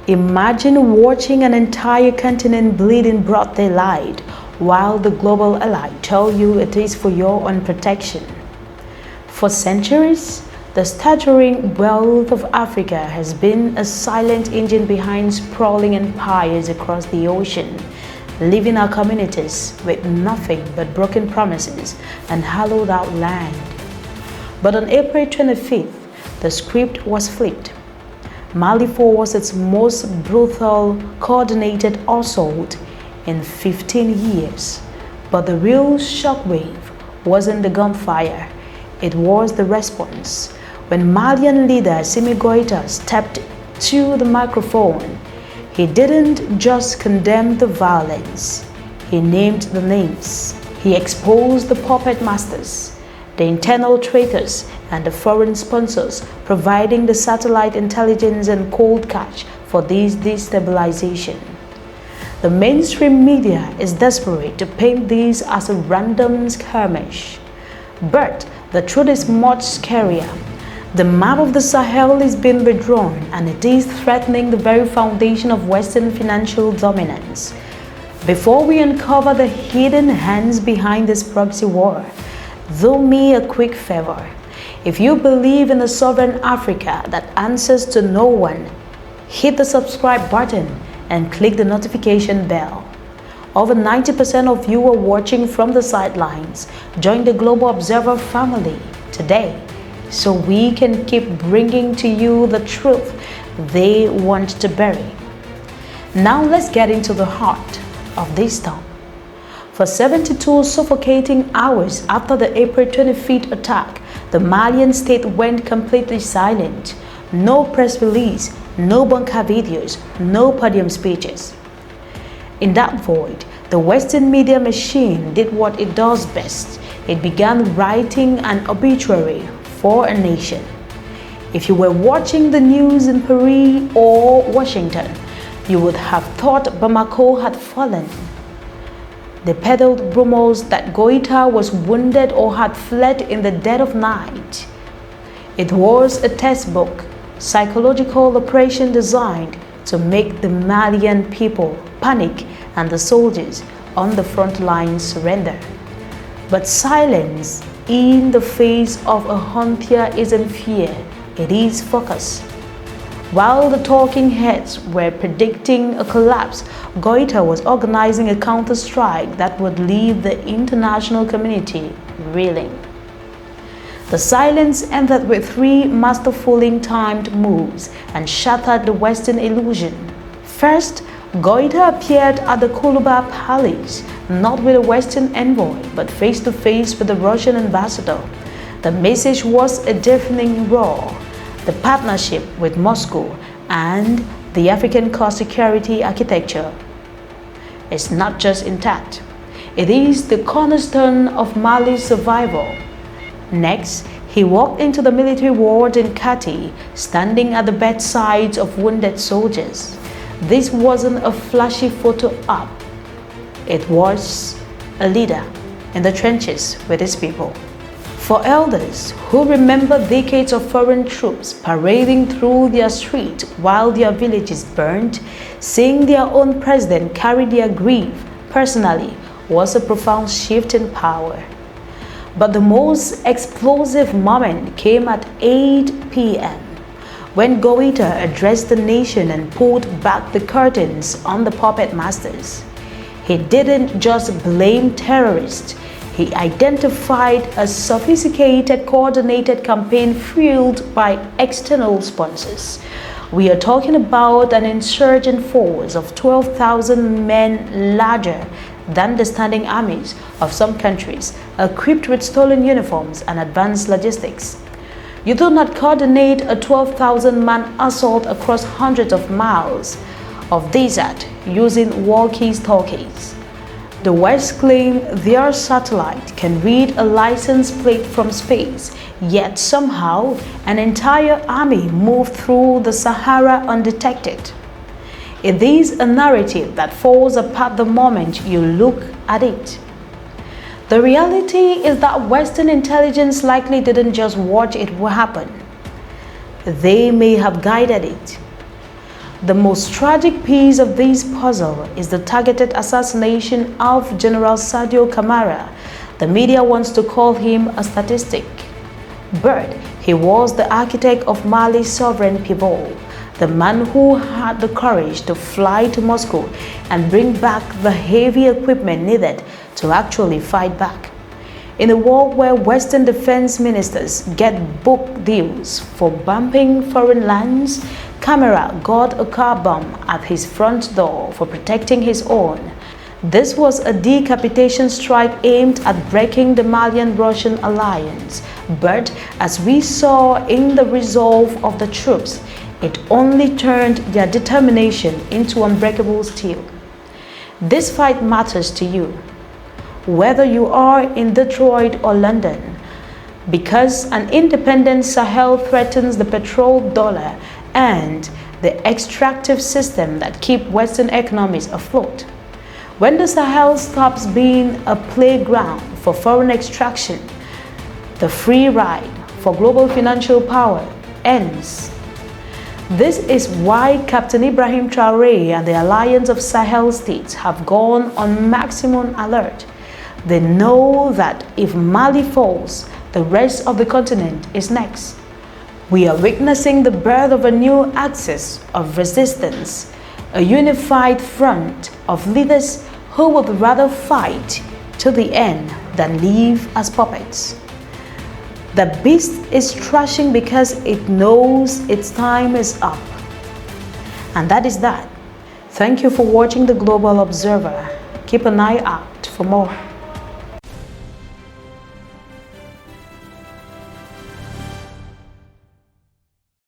Imagine watching an entire continent bleed in broad daylight while the global elite tell you it is for your own protection. For centuries, the staggering wealth of Africa has been a silent engine behind sprawling empires across the ocean, leaving our communities with nothing but broken promises and hollowed out land. But on April 25th, the script was flipped. Mali forced its most brutal, coordinated assault in 15 years. But the real shockwave wasn't the gunfire, it was the response. When Malian leader Assimi Goïta stepped to the microphone, he didn't just condemn the violence, he named the names. He exposed the puppet masters, the internal traitors, and the foreign sponsors providing the satellite intelligence and cold cash for this destabilization. The mainstream media is desperate to paint this as a random skirmish. But the truth is much scarier. The map of the Sahel is being redrawn, and it is threatening the very foundation of Western financial dominance. Before we uncover the hidden hands behind this proxy war, do me a quick favor. If you believe in a sovereign Africa that answers to no one, hit the subscribe button and click the notification bell. Over 90% of you are watching from the sidelines. Join the Global Observer family today so we can keep bringing to you the truth they want to bury. Now let's get into the heart of this storm. For 72 suffocating hours after the April 25th attack, the Malian state went completely silent. No press release, no bunker videos, no podium speeches. In that void, the Western media machine did what it does best. It began writing an obituary for a nation. If you were watching the news in Paris or Washington, you would have thought Bamako had fallen. They peddled rumors that Goïta was wounded or had fled in the dead of night. It was a textbook, psychological operation designed to make the Malian people panic and the soldiers on the front lines surrender. But silence in the face of a hunter isn't fear, it is focus. While the talking heads were predicting a collapse, Goïta was organizing a counter-strike that would leave the international community reeling. The silence ended with 3 masterfully timed moves and shattered the Western illusion. First, Goïta appeared at the Kuluba Palace, not with a Western envoy, but face-to-face with the Russian ambassador. The message was a deafening roar. The partnership with Moscow and the African core security architecture is not just intact, it is the cornerstone of Mali's survival. Next, he walked into the military ward in Kati, standing at the bedsides of wounded soldiers. This wasn't a flashy photo op, it was a leader in the trenches with his people. For elders who remember decades of foreign troops parading through their streets while their villages burned, seeing their own president carry their grief personally was a profound shift in power. But the most explosive moment came at 8 p.m. when Goïta addressed the nation and pulled back the curtains on the puppet masters. He didn't just blame terrorists. He identified a sophisticated, coordinated campaign fueled by external sponsors. We are talking about an insurgent force of 12,000 men, larger than the standing armies of some countries, equipped with stolen uniforms and advanced logistics. You do not coordinate a 12,000-man assault across hundreds of miles of desert using walkie-talkies. The West claim their satellite can read a license plate from space, yet somehow an entire army moved through the Sahara undetected. It is a narrative that falls apart the moment you look at it. The reality is that Western intelligence likely didn't just watch it happen. They may have guided it. The most tragic piece of this puzzle is the targeted assassination of General Sadio Camara. The media wants to call him a statistic, but he was the architect of Mali's sovereign pivot, the man who had the courage to fly to Moscow and bring back the heavy equipment needed to actually fight back. In a war where Western defense ministers get book deals for bumping foreign lands, Camara got a car bomb at his front door for protecting his own. This was a decapitation strike aimed at breaking the Malian-Russian alliance, but as we saw in the resolve of the troops, it only turned their determination into unbreakable steel. This fight matters to you, whether you are in Detroit or London, because an independent Sahel threatens the petrol dollar and the extractive system that keep Western economies afloat. When the Sahel stops being a playground for foreign extraction, the free ride for global financial power ends. This is why Captain Ibrahim Traoré and the Alliance of Sahel States have gone on maximum alert. They know that if Mali falls, the rest of the continent is next. We are witnessing the birth of a new axis of resistance, a unified front of leaders who would rather fight to the end than live as puppets. The beast is thrashing because it knows its time is up. And that is that. Thank you for watching the Global Observer. Keep an eye out for more.